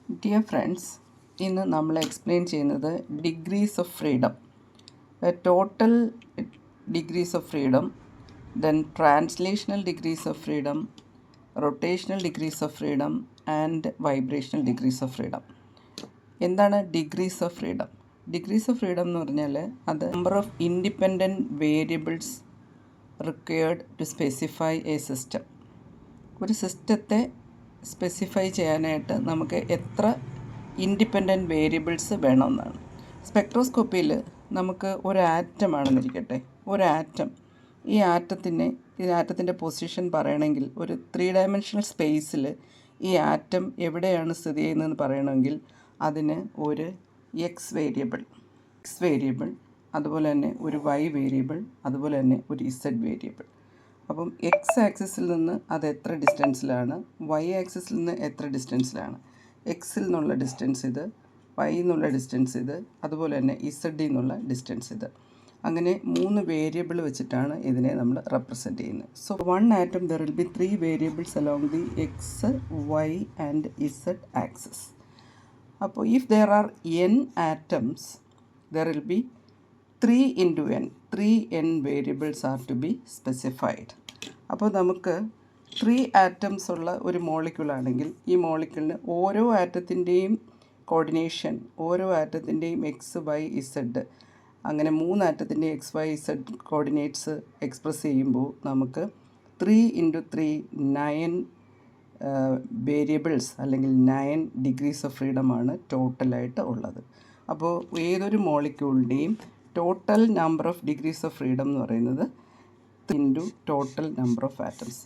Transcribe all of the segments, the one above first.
Dear friends, ഇന്ന് നമ്മൾ explain ചെയ്യുന്നത് degrees of freedom, total degrees of freedom, then translational degrees of freedom, rotational degrees of freedom and vibrational degrees of freedom. എന്താണ് degrees of freedom? Degrees of freedom എന്ന് പറഞ്ഞാൽ അത് number of independent variables required to specify a system. ഒരു സിസ്റ്റത്തെ specify ചെയ്യാനായിട്ട് നമുക്ക് എത്ര independent variables വേണമെന്നാണ്. സ്പെക്ട്രോസ്കോപ്പിയിൽ നമുക്ക് ഒരു ആറ്റമാണെന്നിരിക്കട്ടെ, ഒരു ആറ്റം, ഈ ആറ്റത്തിൻ്റെ പൊസിഷൻ പറയണമെങ്കിൽ ഒരു 3 ഡയമെൻഷണൽ സ്പേസിൽ ഈ ആറ്റം എവിടെയാണ് സ്ഥിതി ചെയ്യുന്നതെന്ന് പറയണമെങ്കിൽ അതിന് ഒരു എക്സ് വേരിയബിൾ, അതുപോലെ തന്നെ ഒരു വൈ വേരിയബിൾ, അതുപോലെ തന്നെ ഒരു ഇസഡ് വേരിയബിൾ. അപ്പം എക്സ് ആക്സിസിൽ നിന്ന് അത് എത്ര ഡിസ്റ്റൻസിലാണ്, വൈ ആക്സിസിൽ നിന്ന് എത്ര ഡിസ്റ്റൻസിലാണ്, എക്സിൽ നിന്നുള്ള ഡിസ്റ്റൻസ് ഇത്, വൈ എന്നുള്ള ഡിസ്റ്റൻസ് ഇത്, അതുപോലെ തന്നെ ഇസഡിൽ നിന്നുള്ള ഡിസ്റ്റൻസ് ഇത്. അങ്ങനെ 3 വേരിയബിൾ വെച്ചിട്ടാണ് ഇതിനെ നമ്മൾ റെപ്രസെൻറ്റ് ചെയ്യുന്നത്. So one atom there will be 3 variables along the x, y and z axis. അപ്പോൾ if there are n atoms there will be 3 variables are to be specified. അപ്പോൾ നമുക്ക് 3 ആറ്റംസ് ഉള്ള ഒരു മോളിക്യൂളാണെങ്കിൽ ഈ മോളിക്യൂളിന് ഓരോ ആറ്റത്തിൻ്റെയും കോർഡിനേഷൻ, ഓരോ ആറ്റത്തിൻ്റെയും എക്സ്, വൈ, ഇസഡ്, അങ്ങനെ 3 ആറ്റത്തിൻ്റെ x, y, z coordinates express ചെയ്യുമ്പോൾ നമുക്ക് 3 × 3 9 വേരിയബിൾസ് അല്ലെങ്കിൽ 9 ഡിഗ്രീസ് ഓഫ് ഫ്രീഡമാണ് ടോട്ടലായിട്ട് ഉള്ളത്. അപ്പോൾ ഏതൊരു മോളിക്യൂളിൻ്റെയും total number of degrees of freedom എന്ന് പറയുന്നത് into total number of atoms.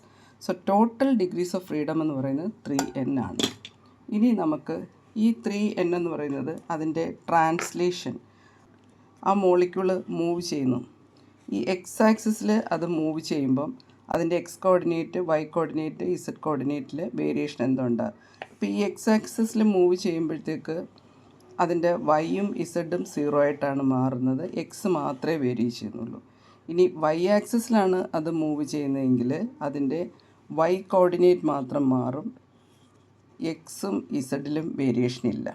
So total degrees of freedom എന്ന് പറയുന്നത് 3n ആണ്. ഇനി നമുക്ക് ഈ 3n എന്ന് പറയുന്നത് അതിൻ്റെ ട്രാൻസ്ലേഷൻ, ആ മോളിക്യൂള് മൂവ് ചെയ്യുന്നു. ഈ എക്സ് ആക്സിസിൽ അത് മൂവ് ചെയ്യുമ്പം അതിൻ്റെ x coordinate, y coordinate, z കോർഡിനേറ്റിൽ വേരിയേഷൻ എന്തുണ്ട്. ഇപ്പോൾ ഈ എക്സ് ആക്സിസിൽ മൂവ് ചെയ്യുമ്പോഴത്തേക്ക് അതിൻ്റെ വൈയും ഇസഡും 0 ആയിട്ടാണ് മാറുന്നത്, എക്സ് മാത്രമേ വേരി ചെയ്യുന്നുള്ളൂ. ഇനി വൈ ആക്സിസിലാണ് അത് മൂവ് ചെയ്യുന്നതെങ്കിൽ അതിൻ്റെ വൈ കോർഡിനേറ്റ് മാത്രം മാറും, എക്സും ഇസഡിലും വേരിയേഷൻ ഇല്ല.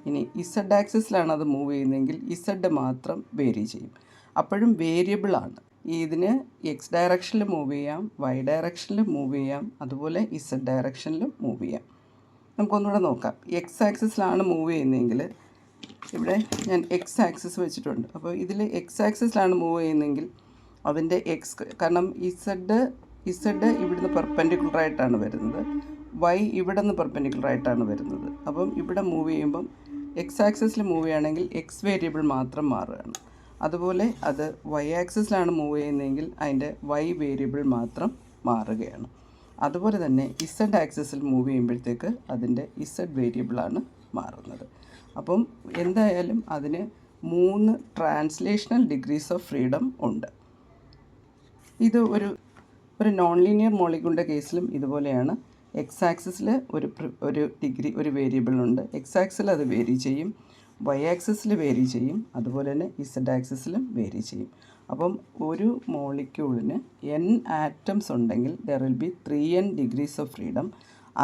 ഇനി ഇസഡ് ആക്സിസിലാണ് അത് മൂവ് ചെയ്യുന്നതെങ്കിൽ ഇസഡ് മാത്രം വേരി ചെയ്യും, അപ്പോഴും വേരിയബിളാണ്. ഇതിന് എക്സ് ഡയറക്ഷനിൽ മൂവ് ചെയ്യാം, വൈ ഡയറക്ഷനിൽ മൂവ് ചെയ്യാം, അതുപോലെ ഇസഡ് ഡയറക്ഷനിലും മൂവ് ചെയ്യാം. നമുക്കൊന്നുകൂടെ നോക്കാം. എക്സ് ആക്സിസിലാണ് മൂവ് ചെയ്യുന്നതെങ്കിൽ ഇവിടെ ഞാൻ എക്സ് ആക്സിസ് വെച്ചിട്ടുണ്ട്. അപ്പോൾ ഇതിൽ എക്സ് ആക്സിസിലാണ് മൂവ് ചെയ്യുന്നതെങ്കിൽ അതിൻ്റെ എക്സ്, കാരണം ഇസഡ് ഇവിടുന്ന് പെർപെൻഡിക്കുലറായിട്ടാണ് വരുന്നത്, വൈ ഇവിടെ നിന്ന് പെർപെൻഡിക്കുലറായിട്ടാണ് വരുന്നത്. അപ്പം ഇവിടെ മൂവ് ചെയ്യുമ്പം എക്സ് ആക്സിസിൽ മൂവ് ചെയ്യുകയാണെങ്കിൽ എക്സ് വേരിയബിൾ മാത്രം മാറുകയാണ്. അതുപോലെ അത് വൈ ആക്സിസിലാണ് മൂവ് ചെയ്യുന്നതെങ്കിൽ അതിൻ്റെ വൈ വേരിയബിൾ മാത്രം മാറുകയാണ്. അതുപോലെ തന്നെ ഇസഡ് ആക്സിസിൽ മൂവ് ചെയ്യുമ്പോഴത്തേക്ക് അതിൻ്റെ ഇസഡ് വേരിയബിളാണ് മാറുന്നത്. അപ്പം എന്തായാലും അതിന് 3 ട്രാൻസ്ലേഷണൽ ഡിഗ്രീസ് ഓഫ് ഫ്രീഡം ഉണ്ട്. ഇത് ഒരു നോൺ ലീനിയർ മോളിക്യൂളിൻ്റെ കേസിലും ഇതുപോലെയാണ്. എക്സ് ആക്സിസിൽ ഒരു ഡിഗ്രി, ഒരു വേരിയബിൾ ഉണ്ട്. എക്സ് ആക്സിൽ അത് വേരി ചെയ്യും, വൈ ആക്സിസിൽ വേരി ചെയ്യും, അതുപോലെ തന്നെ ഇസഡ് ആക്സിസിലും വേരി ചെയ്യും. അപ്പം ഒരു മോളിക്യൂളിന് n ആറ്റംസ് ഉണ്ടെങ്കിൽ there will be 3n degrees of freedom.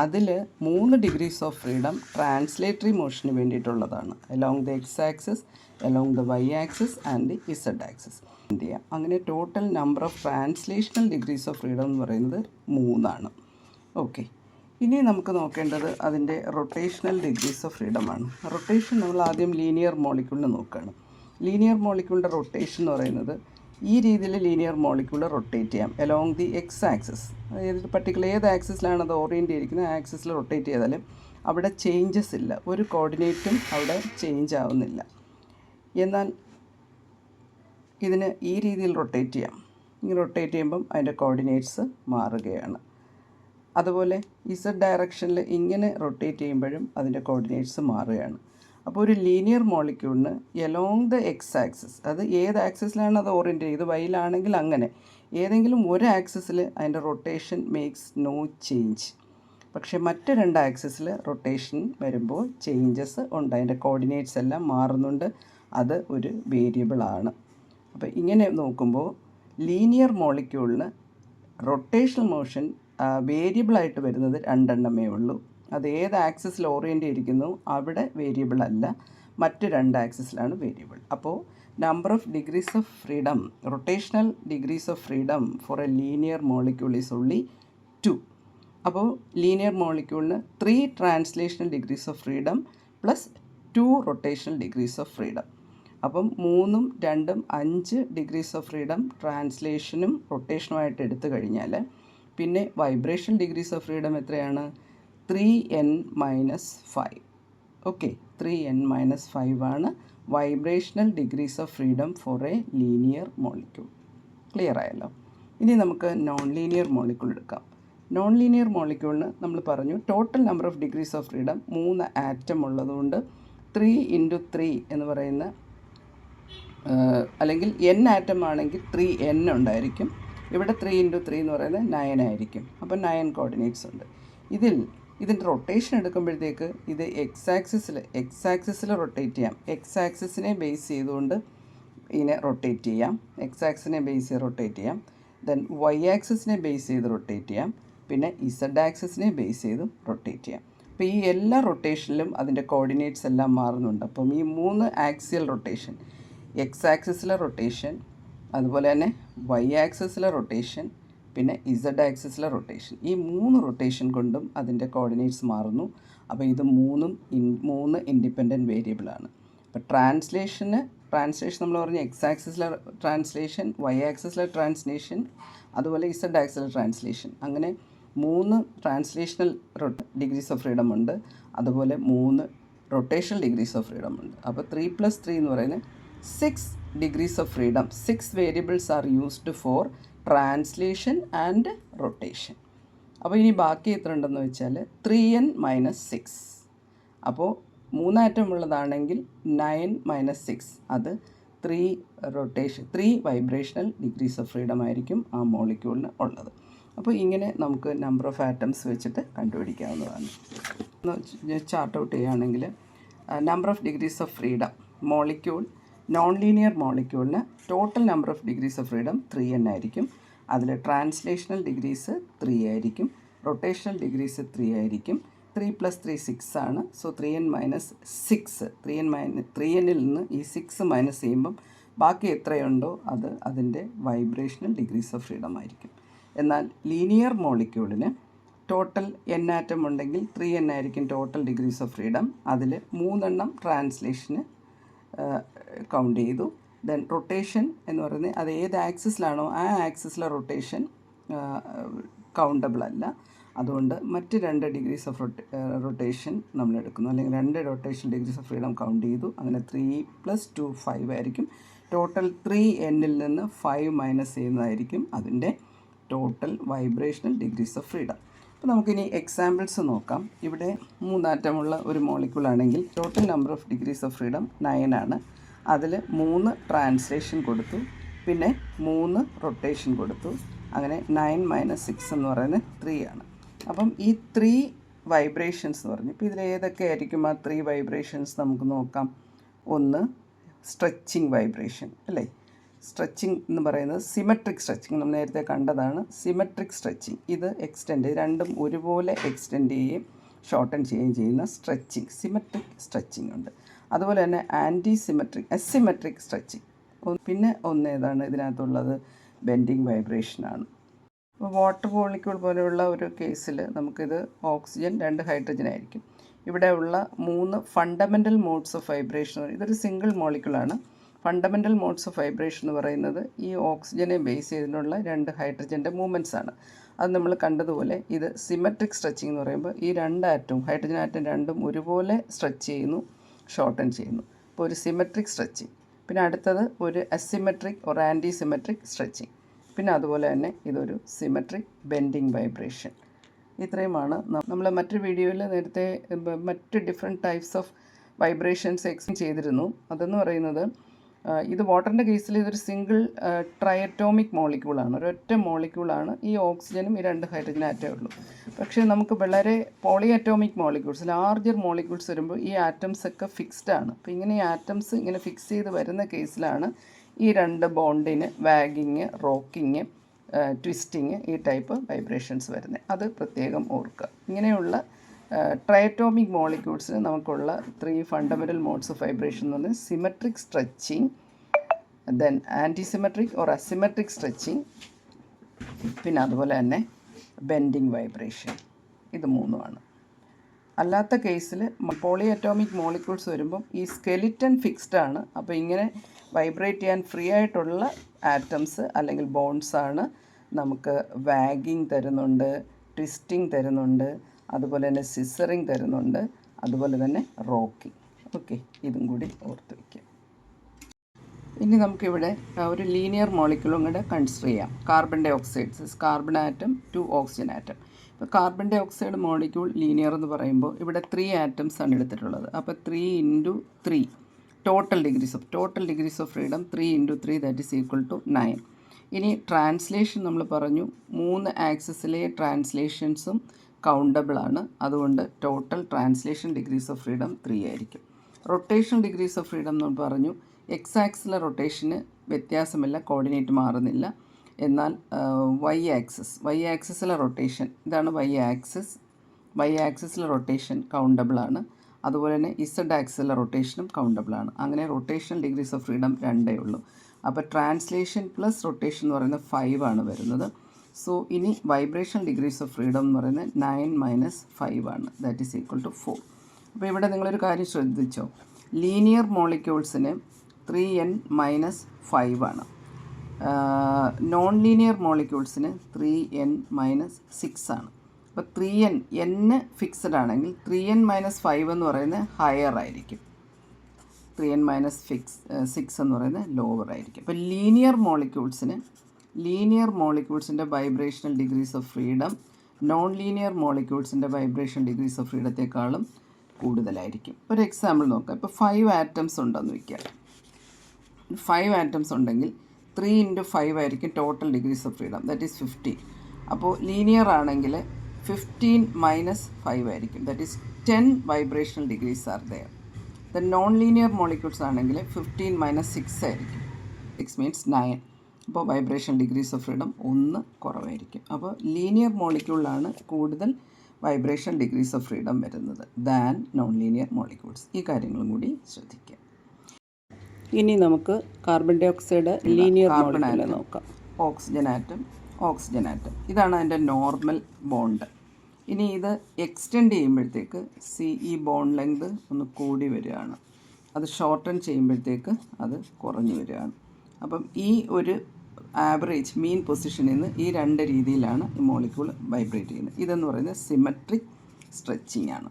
അതിൽ 3 ഡിഗ്രീസ് ഓഫ് ഫ്രീഡം ട്രാൻസ്ലേറ്ററി മോഷന് വേണ്ടിയിട്ടുള്ളതാണ്, along the x axis, along the y axis and the z axis. അങ്ങനെ total number of translational degrees of freedom എന്ന് പറയുന്നത് 3 ആണ്. Okay, ഇനി നമുക്ക് നോക്കേണ്ടത് അതിൻ്റെ റൊട്ടേഷണൽ ഡിഗ്രീസ് ഓഫ് ഫ്രീഡമാണ്. റൊട്ടേഷൻ നമ്മൾ ആദ്യം ലീനിയർ മോളിക്യൂളിന് നോക്കുകയാണ്. ലീനിയർ മോളിക്യൂളിൻ്റെ റൊട്ടേഷൻ എന്ന് പറയുന്നത് ഈ രീതിയിൽ ലീനിയർ മോളിക്യൂൾ റൊട്ടേറ്റ് ചെയ്യാം അലോങ് ദി എക്സ് ആക്സിസ്. ഏത് ആക്സിസിലാണ് അത് ഓറിയൻറ്റ് ചെയ്തിരിക്കുന്നത് ആ ആക്സിസിൽ റൊട്ടേറ്റ് ചെയ്താലും അവിടെ ചേഞ്ചസ് ഇല്ല, ഒരു കോർഡിനേറ്റും അവിടെ ചേഞ്ച് ആവുന്നില്ല. എന്നാൽ ഇതിന് ഈ രീതിയിൽ റൊട്ടേറ്റ് ചെയ്യാം. ഇങ്ങനെ റൊട്ടേറ്റ് ചെയ്യുമ്പം അതിൻ്റെ കോർഡിനേറ്റ്സ് മാറുകയാണ്. അതുപോലെ ഇസഡ് ഡയറക്ഷനിൽ ഇങ്ങനെ റൊട്ടേറ്റ് ചെയ്യുമ്പോഴും അതിൻ്റെ കോർഡിനേറ്റ്സ് മാറുകയാണ്. അപ്പോൾ ഒരു ലീനിയർ മോളിക്യൂളിന് എലോങ് ദ എക്സ് ആക്സിസ്, അത് ഏത് ആക്സിസിലാണ് അത് ഓറിയൻറ്റ് ചെയ്ത്, വൈയിലാണെങ്കിൽ അങ്ങനെ ഏതെങ്കിലും ഒരു ആക്സിസിൽ അതിൻ്റെ റൊട്ടേഷൻ മേക്സ് നോ ചേഞ്ച്. പക്ഷേ മറ്റ് 2 ആക്സിസിൽ റൊട്ടേഷൻ വരുമ്പോൾ ചേഞ്ചസ് ഉണ്ട്, അതിൻ്റെ കോർഡിനേറ്റ്സ് എല്ലാം മാറുന്നുണ്ട്, അത് ഒരു വേരിയബിളാണ്. അപ്പോൾ ഇങ്ങനെ നോക്കുമ്പോൾ ലീനിയർ മോളിക്യൂളിന് റൊട്ടേഷണൽ മോഷൻ വേരിയബിളായിട്ട് വരുന്നത് 2 ഉള്ളൂ. അത് ഏത് ആക്സിസിൽ ഓറിയൻ്റ് ചെയ്തിരിക്കുന്നു അവിടെ വേരിയബിൾ അല്ല, മറ്റ് 2 ആക്സിസിലാണ് വേരിയബിൾ. അപ്പോൾ number of degrees of freedom, rotational degrees of freedom for a linear molecule is only 2. അപ്പോൾ ലീനിയർ മോളിക്യൂളിന് 3 translational degrees of freedom plus 2 rotational degrees of freedom. അപ്പം 3ഉം 2ഉം 5 ഡിഗ്രീസ് ഓഫ് ഫ്രീഡം ട്രാൻസ്ലേഷനും റൊട്ടേഷനുമായിട്ട് എടുത്തു കഴിഞ്ഞാൽ പിന്നെ വൈബ്രേഷൻ ഡിഗ്രീസ് ഓഫ് ഫ്രീഡം എത്രയാണ്? 3n-5. ഓക്കെ, 3n-5 ആണ് vibrational degrees of freedom for a linear molecule. Clear ആയല്ലോ. ഇനി നമുക്ക് നോൺ ലീനിയർ മോളിക്യൂൾ എടുക്കാം. നോൺ ലീനിയർ മോളിക്യൂളിന് നമ്മൾ പറഞ്ഞു total number of degrees of freedom 3 atom ഉള്ളതുകൊണ്ട് 3 × 3 എന്ന് പറയുന്ന അല്ലെങ്കിൽ n ആറ്റം ആണെങ്കിൽ 3n ഉണ്ടായിരിക്കും. ഇവിടെ 3 × 3 എന്ന് പറയുന്നത് 9 ആയിരിക്കും. അപ്പോൾ 9 കോർഡിനേറ്റ്സ് ഉണ്ട്. ഇതിൻ്റെ റൊട്ടേഷൻ എടുക്കുമ്പോഴത്തേക്ക് ഇത് എക്സ് ആക്സിസിൽ റൊട്ടേറ്റ് ചെയ്യാം. എക്സ് ആക്സിസിനെ ബേസ് ചെയ്തുകൊണ്ട് ഇതിനെ റൊട്ടേറ്റ് ചെയ്യാം. എക്സ് ആക്സിസിനെ ബേസ് ചെയ്ത് റൊട്ടേറ്റ് ചെയ്യാം. ദെൻ വൈ ആക്സിസിനെ ബേസ് ചെയ്ത് റൊട്ടേറ്റ് ചെയ്യാം. പിന്നെ ഇസഡ് ആക്സിസിനെ ബേസ് ചെയ്തും റൊട്ടേറ്റ് ചെയ്യാം. അപ്പോൾ ഈ എല്ലാ റൊട്ടേഷനിലും അതിൻ്റെ കോർഡിനേറ്റ്സ് എല്ലാം മാറുന്നുണ്ട്. അപ്പം ഈ 3 ആക്സിയൽ റൊട്ടേഷൻ, എക്സ് ആക്സിസിലെ റൊട്ടേഷൻ, അതുപോലെ തന്നെ വൈ ആക്സിസിലെ റൊട്ടേഷൻ, പിന്നെ ഇസഡ് ആക്സിസിലെ റൊട്ടേഷൻ, ഈ 3 റൊട്ടേഷൻ കൊണ്ടും അതിൻ്റെ കോർഡിനേറ്റ്സ് മാറുന്നു. അപ്പോൾ ഇത് 3 ഇൻഡിപെൻഡൻറ്റ് വേരിയബിളാണ്. അപ്പോൾ ട്രാൻസ്ലേഷൻ നമ്മൾ പറഞ്ഞ എക്സ് ആക്സിസിലെ ട്രാൻസ്ലേഷൻ, വൈ ആക്സിസിലെ ട്രാൻസ്ലേഷൻ, അതുപോലെ ഇസഡ് ആക്സിസിലെ ട്രാൻസ്ലേഷൻ, അങ്ങനെ 3 ട്രാൻസ്ലേഷണൽ ഡിഗ്രീസ് ഓഫ് ഫ്രീഡം ഉണ്ട്. അതുപോലെ 3 റൊട്ടേഷണൽ ഡിഗ്രീസ് ഓഫ് ഫ്രീഡം ഉണ്ട്. അപ്പോൾ 3 + 3 എന്ന് പറയുന്നത് 6 degrees of freedom. 6 variables are used for translation and rotation. അപ്പോൾ ഇനി ബാക്കി എത്ര ഉണ്ടെന്ന് വെച്ചാൽ 3n-6. അപ്പോൾ 3 ആറ്റം ഉള്ളതാണെങ്കിൽ 9-6 അത് 3 വൈബ്രേഷണൽ ഡിഗ്രീസ് ഓഫ് ഫ്രീഡം ആയിരിക്കും ആ മോളിക്യൂളിന് ഉള്ളത്. അപ്പോൾ ഇങ്ങനെ നമുക്ക് നമ്പർ ഓഫ് ആറ്റംസ് വെച്ചിട്ട് കണ്ടുപിടിക്കാവുന്നതാണ്. ചാർട്ട് ഔട്ട് ചെയ്യുകയാണെങ്കിൽ number of degrees of freedom molecule, non linear മോളിക്യൂളിന് total number of degrees of freedom 3n ആയിരിക്കും. അതിൽ ട്രാൻസ്ലേഷണൽ ഡിഗ്രീസ് 3 ആയിരിക്കും, റൊട്ടേഷണൽ ഡിഗ്രീസ് 3 ആയിരിക്കും. 3 + 3 6 ആണ്. സോ 3n-6, 3nൽ നിന്ന് ഈ 6 മൈനസ് ചെയ്യുമ്പം ബാക്കി എത്രയുണ്ടോ അത് അതിൻ്റെ വൈബ്രേഷണൽ ഡിഗ്രീസ് ഓഫ് ഫ്രീഡം ആയിരിക്കും. എന്നാൽ ലീനിയർ മോളിക്യൂളിന് ടോട്ടൽ n ആറ്റം ഉണ്ടെങ്കിൽ 3n ആയിരിക്കും ടോട്ടൽ ഡിഗ്രീസ് ഓഫ് ഫ്രീഡം. അതിൽ 3 ട്രാൻസ്ലേഷന് കൗണ്ട് ചെയ്തു. ദെൻ റൊട്ടേഷൻ എന്ന് പറയുന്നത് അത് ഏത് ആക്സിസിലാണോ ആ ആക്സിസിലെ റൊട്ടേഷൻ കൗണ്ടബിൾ അല്ല. അതുകൊണ്ട് മറ്റ് 2 ഡിഗ്രീസ് ഓഫ് റൊട്ടേഷൻ നമ്മൾ എടുക്കുന്നു, അല്ലെങ്കിൽ 2 rotation degrees of freedom count ചെയ്തു. അങ്ങനെ 3 + 2 5 ആയിരിക്കും. ടോട്ടൽ 3nൽ നിന്ന് 5 മൈനസ് ചെയ്യുന്നതായിരിക്കും അതിൻ്റെ total vibrational degrees of freedom. അപ്പോൾ നമുക്കിനി എക്സാമ്പിൾസ് നോക്കാം. ഇവിടെ 3 ആറ്റമുള്ള ഒരു മോളിക്യൂൾ ആണെങ്കിൽ total number of degrees of freedom 9 ആണ്. അതിൽ 3 ട്രാൻസ്ലേഷൻ കൊടുത്തു, പിന്നെ 3 റൊട്ടേഷൻ കൊടുത്തു. അങ്ങനെ 9 - 6 എന്ന് പറയുന്നത് 3 ആണ്. അപ്പം ഈ 3 വൈബ്രേഷൻസ് എന്ന് പറഞ്ഞു. ഇപ്പോൾ ഇതിൽ ഏതൊക്കെ ആയിരിക്കും ആ 3 വൈബ്രേഷൻസ് നമുക്ക് നോക്കാം. ഒന്ന് സ്ട്രെച്ചിങ് വൈബ്രേഷൻ അല്ലേ. സ്ട്രെച്ചിങ് എന്ന് പറയുന്നത് സിമെട്രിക് സ്ട്രെച്ചിങ്, നമ്മൾ നേരത്തെ കണ്ടതാണ്. സിമെട്രിക് സ്ട്രെച്ചിങ് ഇത് രണ്ടും ഒരുപോലെ എക്സ്റ്റെൻഡ് ചെയ്യുകയും ഷോർട്ടൻ ചെയ്യുകയും ചെയ്യുന്ന സ്ട്രെച്ചിങ്, സിമെട്രിക് സ്ട്രെച്ചിങ് ഉണ്ട്. അതുപോലെ തന്നെ അസിമെട്രിക് സ്ട്രെച്ചിങ്. പിന്നെ ഒന്ന് ഏതാണ് ഇതിനകത്തുള്ളത്? ബെൻഡിങ് വൈബ്രേഷനാണ്. അപ്പോൾ വാട്ടർ മോളിക്യൂൾ പോലെയുള്ള ഒരു കേസിൽ നമുക്കിത് ഓക്സിജൻ 2 ഹൈഡ്രജൻ ആയിരിക്കും. ഇവിടെ ഉള്ള 3 ഫണ്ടമെൻ്റൽ മോഡ്സ് ഓഫ് വൈബ്രേഷൻ, ഇതൊരു സിംഗിൾ മോളിക്യൂളാണ്. ഫണ്ടമെൻ്റൽ മോഡ്സ് ഓഫ് വൈബ്രേഷൻ എന്ന് പറയുന്നത് ഈ ഓക്സിജനെ ബേസ് ചെയ്തിട്ടുള്ള 2 ഹൈഡ്രജൻ്റെ മൂവ്മെൻറ്റ്സ് ആണ്. അത് നമ്മൾ കണ്ടതുപോലെ ഇത് സിമെട്രിക് സ്ട്രെച്ചിങ് എന്ന് പറയുമ്പോൾ ഈ 2 ആറ്റവും ഹൈഡ്രജൻ ആറ്റം രണ്ടും ഒരുപോലെ സ്ട്രെച്ച് ചെയ്യുന്നു, ഷോർട്ടൻ ചെയ്യുന്നു. അപ്പോൾ ഒരു സിമെട്രിക് സ്ട്രെച്ചിങ്. പിന്നെ അടുത്തത് ഒരു അസിമെട്രിക് ഒരു ആൻറ്റി സിമെട്രിക് സ്ട്രെച്ചിങ്. പിന്നെ അതുപോലെ തന്നെ ഇതൊരു സിമെട്രിക് ബെൻഡിങ് വൈബ്രേഷൻ. ഇത്രയുമാണ് നമ്മൾ മറ്റൊരു വീഡിയോയിൽ നേരത്തെ മറ്റ് different types of vibrations explain ചെയ്തിരുന്നു. അതെന്ന് പറയുന്നത് ഇത് വാട്ടറിൻ്റെ കേസിൽ ഇതൊരു സിംഗിൾ ട്രയറ്റോമിക് മോളിക്യൂളാണ്, ഒരൊറ്റ മോളിക്യൂളാണ്. ഈ ഓക്സിജനും ഈ 2 ഹൈഡ്രജൻ ആറ്റേ ഉള്ളൂ. പക്ഷേ നമുക്ക് വളരെ പോളിയറ്റോമിക് മോളിക്യൂൾസ്, ലാർജർ മോളിക്യൂൾസ് വരുമ്പോൾ ഈ ആറ്റംസ് ഒക്കെ ഫിക്സ്ഡ് ആണ്. അപ്പോൾ ഇങ്ങനെ ഈ ആറ്റംസ് ഇങ്ങനെ ഫിക്സ് ചെയ്ത് വരുന്ന കേസിലാണ് ഈ 2 ബോണ്ടിന് വാഗിങ്, റോക്കിങ്, ട്വിസ്റ്റിങ് ഈ ടൈപ്പ് വൈബ്രേഷൻസ് വരുന്നത്. അത് പ്രത്യേകം ഓർക്കുക. ഇങ്ങനെയുള്ള ട്രയറ്റോമിക് മോളിക്യൂൾസിന് നമുക്കുള്ള 3 ഫണ്ടമെൻ്റൽ മോഡ്സ് ഓഫ് വൈബ്രേഷൻ എന്ന് പറഞ്ഞാൽ symmetric stretching, then ആൻറ്റിസിമെട്രിക് or asymmetric stretching, പിന്നെ അതുപോലെ തന്നെ ബെൻഡിങ് വൈബ്രേഷൻ. ഇത് മൂന്നുമാണ്. അല്ലാത്ത കേസിൽ പോളി അറ്റോമിക് മോളിക്യൂൾസ് വരുമ്പം ഈ സ്കെലിറ്റൻ ഫിക്സ്ഡ് ആണ്. അപ്പോൾ ഇങ്ങനെ വൈബ്രേറ്റ് ചെയ്യാൻ ഫ്രീ ആയിട്ടുള്ള ആറ്റംസ് അല്ലെങ്കിൽ ബോൺസാണ് നമുക്ക് വാഗിങ് തരുന്നുണ്ട്, ട്വിസ്റ്റിംഗ് തരുന്നുണ്ട്, അതുപോലെ തന്നെ സിസറിങ് തരുന്നുണ്ട്, അതുപോലെ തന്നെ റോക്കിങ്. ഓക്കെ, ഇതും കൂടി ഓർത്ത് വയ്ക്കുക. ഇനി നമുക്കിവിടെ ഒരു ലീനിയർ മോളിക്യൂളും കൂടെ കൺസിഡർ ചെയ്യാം. Carbon dioxide, carbon atom to oxygen atom. ഇപ്പോൾ carbon dioxide molecule linear എന്ന് പറയുമ്പോൾ ഇവിടെ 3 ആറ്റംസ് ആണ് എടുത്തിട്ടുള്ളത്. അപ്പോൾ 3 × 3 total degrees of freedom 3 × 3 that is equal to 9. ഇനി ട്രാൻസ്ലേഷൻ നമ്മൾ പറഞ്ഞു 3 ആക്സിസിലെ ട്രാൻസ്ലേഷൻസും കൗണ്ടബിൾ ആണ്. അതുകൊണ്ട് total translation degrees of freedom 3 ആയിരിക്കും. റൊട്ടേഷണൽ ഡിഗ്രീസ് ഓഫ് ഫ്രീഡം എന്ന് പറഞ്ഞു എക്സ് ആക്സിലെ റൊട്ടേഷന് വ്യത്യാസമില്ല, കോർഡിനേറ്റ് മാറുന്നില്ല. എന്നാൽ വൈ ആക്സിസിലെ റൊട്ടേഷൻ, ഇതാണ് വൈ ആക്സിസിലെ റൊട്ടേഷൻ കൗണ്ടബിളാണ്. അതുപോലെ തന്നെ ഇസഡ് ആക്സിലെ റൊട്ടേഷനും കൗണ്ടബിളാണ്. അങ്ങനെ റൊട്ടേഷണൽ ഡിഗ്രീസ് ഓഫ് ഫ്രീഡം 2 ഉള്ളൂ. അപ്പോൾ ട്രാൻസ്ലേഷൻ പ്ലസ് റൊട്ടേഷൻ എന്ന് പറയുന്നത് 5 ആണ് വരുന്നത്. സോ ഇനി വൈബ്രേഷണൽ ഡിഗ്രീസ് ഓഫ് ഫ്രീഡം എന്ന് പറയുന്നത് 9 - 5 ആണ്, ദാറ്റ് ഈസ് ഈക്വൽ ടു 4. അപ്പോൾ ഇവിടെ നിങ്ങളൊരു കാര്യം ശ്രദ്ധിച്ചോ, ലീനിയർ മോളിക്യൂൾസിന് 3n - 5 ആണ്. നോൺ ലീനിയർ മോളിക്യൂൾസിന് 3n - 6 ആണ്. അപ്പോൾ 3n ഫിക്സഡ് ആണെങ്കിൽ 3n - 5 എന്ന് പറയുന്നത് ഹയർ ആയിരിക്കും, 3n - 6 എന്ന് പറയുന്നത് ലോവർ ആയിരിക്കും. അപ്പോൾ ലീനിയർ മോളിക്യൂൾസിൻ്റെ vibrational degrees of freedom non linear മോളിക്യൂൾസിൻ്റെ വൈബ്രേഷണൽ ഡിഗ്രീസ് ഓഫ് ഫ്രീഡത്തെക്കാളും കൂടുതലായിരിക്കും. ഒരു എക്സാമ്പിൾ നോക്കാം. ഇപ്പോൾ 5 ആറ്റംസ് ഉണ്ടെന്ന് വയ്ക്കാം. 5 ആറ്റംസ് ഉണ്ടെങ്കിൽ 3 × 5 ആയിരിക്കും total degrees of freedom, that is 15. അപ്പോൾ ലീനിയർ ആണെങ്കിൽ 15 - 5 ആയിരിക്കും, that is 10 vibrational degrees are there. Then non linear molecules ആണെങ്കിൽ 15 - 6 ആയിരിക്കും, 6 മീൻസ് 9. അപ്പോൾ വൈബ്രേഷൻ ഡിഗ്രീസ് ഓഫ് ഫ്രീഡം 1 കുറവായിരിക്കും. അപ്പോൾ ലീനിയർ മോളിക്യൂളിലാണ് കൂടുതൽ വൈബ്രേഷൻ ഡിഗ്രീസ് ഓഫ് ഫ്രീഡം വരുന്നത് ദാൻ നോൺ ലീനിയർ മോളിക്യൂൾസ്. ഈ കാര്യങ്ങളും കൂടി ശ്രദ്ധിക്കുക. ഇനി നമുക്ക് carbon dioxide linear molecule നോക്കാം. ഓക്സിജൻ ആറ്റം ഇതാണ് അതിൻ്റെ നോർമൽ ബോണ്ട്. ഇനി ഇത് എക്സ്റ്റെൻഡ് ചെയ്യുമ്പോഴത്തേക്ക് ഈ ബോണ്ട് ലെങ്ത് ഒന്ന് കൂടി വരികയാണ്, അത് ഷോർട്ടൻ ചെയ്യുമ്പോഴത്തേക്ക് അത് കുറഞ്ഞു വരികയാണ്. അപ്പം ഈ ഒരു ആവറേജ് മീൻ പൊസിഷനിൽ നിന്ന് ഈ 2 രീതിയിലാണ് ഈ മോളിക്യൂൾ വൈബ്രേറ്റ് ചെയ്യുന്നത്. ഇതെന്ന് പറയുന്നത് സിമെട്രിക് സ്ട്രെച്ചിങ് ആണ്.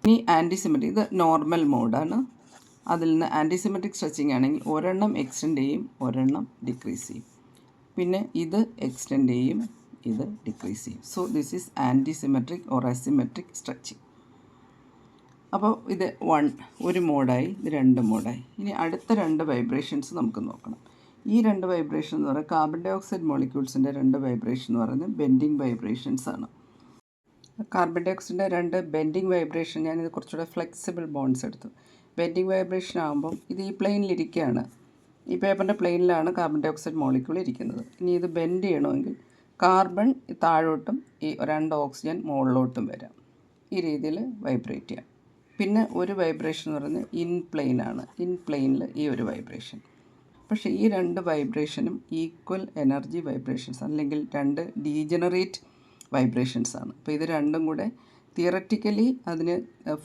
ഇനി ആൻറ്റിസിമെട്രിക്, ഇത് നോർമൽ മോഡാണ്. അതിൽ നിന്ന് ആൻറ്റിസിമെട്രിക് സ്ട്രെച്ചിങ് ആണെങ്കിൽ ഒരെണ്ണം എക്സ്റ്റെൻഡ് ചെയ്യും, ഒരെണ്ണം ഡിക്രീസ് ചെയ്യും. പിന്നെ ഇത് എക്സ്റ്റെൻഡ് ചെയ്യും, ഇത് ഡിക്രീസ് ചെയ്യും. So this is ആൻറ്റിസിമെട്രിക് or asymmetric stretching. അപ്പോൾ ഇത് ഒരു മോഡായി, ഇത് 2 മോഡായി. ഇനി അടുത്ത 2 വൈബ്രേഷൻസ് നമുക്ക് നോക്കണം. ഈ 2 വൈബ്രേഷൻ എന്ന് പറയുന്നത് കാർബൺ ഡൈ ഓക്സൈഡ് മോളിക്യൂൾസിൻ്റെ 2 വൈബ്രേഷൻ എന്ന് പറയുന്നത് ബെൻഡിങ് വൈബ്രേഷൻസ് ആണ്. കാർബൺ ഡൈ ഓക്സൈഡിൻ്റെ 2 ബെൻഡിങ് വൈബ്രേഷൻ, ഞാനിത് കുറച്ചുകൂടെ ഫ്ലെക്സിബിൾ ബോൺസ് എടുത്തു. ബെൻഡിങ് വൈബ്രേഷൻ ആകുമ്പം ഇത് ഈ പ്ലെയിനിലിരിക്കുകയാണ്, ഈ പേപ്പറിൻ്റെ പ്ലെയിനിലാണ് കാർബൺ ഡൈ ഓക്സൈഡ് മോളിക്യൂൾ ഇരിക്കുന്നത്. ഇനി ഇത് ബെൻഡ് ചെയ്യണമെങ്കിൽ കാർബൺ താഴോട്ടും ഈ 2 ഓക്സിജൻ മുകളിലോട്ടും വരാം. ഈ രീതിയിൽ വൈബ്രേറ്റ് ചെയ്യാം. പിന്നെ ഒരു വൈബ്രേഷൻ എന്ന് പറയുന്നത് ഇൻ പ്ലെയിനിൽ ഈ ഒരു വൈബ്രേഷൻ. പക്ഷേ ഈ 2 വൈബ്രേഷനും ഈക്വൽ എനർജി വൈബ്രേഷൻസ് അല്ലെങ്കിൽ 2 ഡീജനറേറ്റ് വൈബ്രേഷൻസ് ആണ്. അപ്പോൾ ഇത് രണ്ടും കൂടെ തിയററ്റിക്കലി അതിന്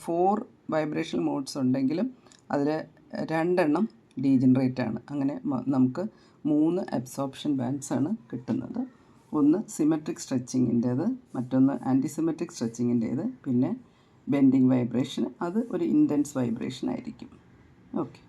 4 വൈബ്രേഷൻ മോഡ്സ് ഉണ്ടെങ്കിലും അതിൽ 2 ഡീജനറേറ്റ് ആണ്. അങ്ങനെ നമുക്ക് 3 അബ്സോർപ്ഷൻ ബാൻഡ്സ് ആണ് കിട്ടുന്നത്. ഒന്ന് സിമെട്രിക് സ്ട്രെച്ചിങ്ങിൻ്റേത്, മറ്റൊന്ന് ആൻറ്റിസിമെട്രിക് സ്ട്രെച്ചിങ്ങിൻ്റേത്, പിന്നെ ബെൻഡിങ് വൈബ്രേഷൻ, അത് ഒരു ഇൻറ്റൻസ് വൈബ്രേഷൻ ആയിരിക്കും. ഓക്കെ.